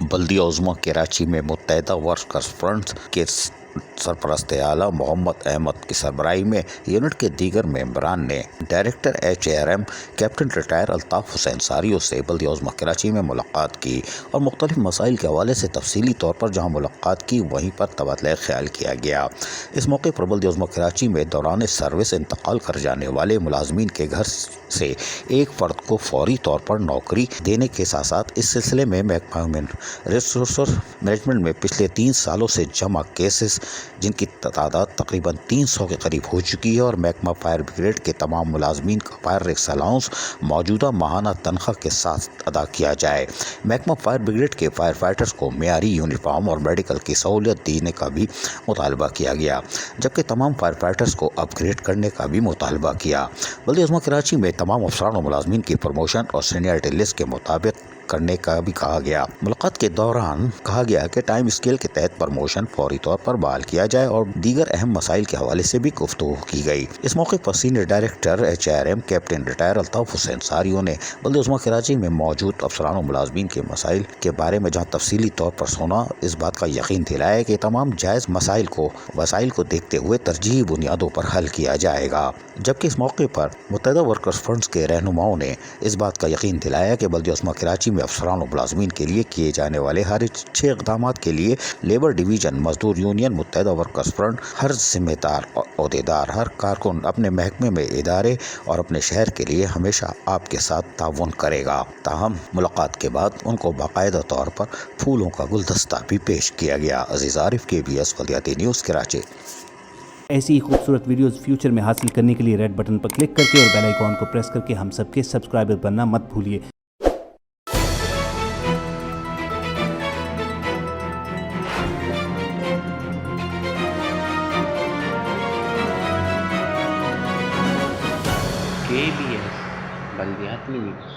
बल्दिया उज़्मा कराची में मुत्तहिदा workers front के सरपरस्त आला मोहम्मद अहमद की सरबराही में यूनिट के दीगर मेंबरान ने director HARM captain retired Altaf Hussain सारियों से बल्दिया उज़्मा कराची में मुलाकात की और मुख्तलिफ मसाइल के हवाले से तफसीली तौर पर जहाँ मुलाकात की वहीं पर तबादला ख्याल किया गया। इस मौके पर बल्दिया उज़्मा कराची में दौरान सर्विस इंतकाल कर जाने वाले मुलाजमीन के घर से एक फ़र्द को फौरी तौर पर नौकरी देने के साथ साथ इस सिलसिले में महकमा रिसोर्स मैनेजमेंट में पिछले 3 सालों से जमा केसेस जिनकी तादाद तकरीबन 300 के करीब हो चुकी है और महकमा फायर ब्रिगेड के तमाम मुलाजमीन का फायर रिस्क अलाउंस मौजूदा माहाना तनख्वाह के साथ अदा किया जाए। महकमा फायर ब्रिगेड के फायर फाइटर्स को मेयारी यूनिफॉर्म और मेडिकल की सहूलियत देने का भी मुतालबा किया गया, जबकि तमाम फायर फाइटर्स को अपग्रेड करने का भी मुतालबा किया। बल्दिया उज़्मा कराची में तमाम अफसरान और मुलाजमीन की प्रमोशन और सीनियरिटी लिस्ट के मुताबिक करने का भी कहा गया। मुलाकात के दौरान कहा गया कि टाइम स्केल के तहत प्रमोशन फौरी तौर पर बहाल किया जाए और दीगर अहम मसाइल के हवाले से भी गुफ्तगू की गई। इस मौके पर senior director HARM captain retired Altaf Hussain सारियों ने बल्दिया उज़्मा कराची में मौजूद अफसरान और मुलाजमीन के मसाइल के बारे में जहाँ तफसीली तौर पर सुना, इस बात का यकीन दिलाया कि तमाम जायज़ वसाइल को देखते हुए तरजीही बुनियादों पर हल किया जाएगा। जबकि इस मौके पर मुत्तहिदा वर्कर्स फ्रंट्स के रहनुमाओं ने इस बात का यकीन दिलाया कि बल्दिया उज़्मा कराची में अफसरान और मुलाजमीन के लिए किए जाने वाले हर 6 इक़दाम के लिए लेबर डिवीज़न, मजदूर यूनियन, मुत्तहिदा वर्कर्स फ्रंट, हर जिम्मेदार अहदेदार, हर कारकुन अपने महकमे में, इदारे और अपने शहर के लिए हमेशा आपके साथ ताउन करेगा। ताहम मुलाकात के बाद उनको बाकायदा तौर पर फूलों का गुलदस्ता भी पेश किया गया। अजीज़ आरिफ, KBS बल्दियाती न्यूज़ कराची। ऐसी ही खूबसूरत वीडियोस फ्यूचर में हासिल करने के लिए रेड बटन पर क्लिक करके और बेल आइकॉन को प्रेस करके हम सबके सब्सक्राइबर बनना मत भूलिए। KBS बल्दियाती न्यूज़।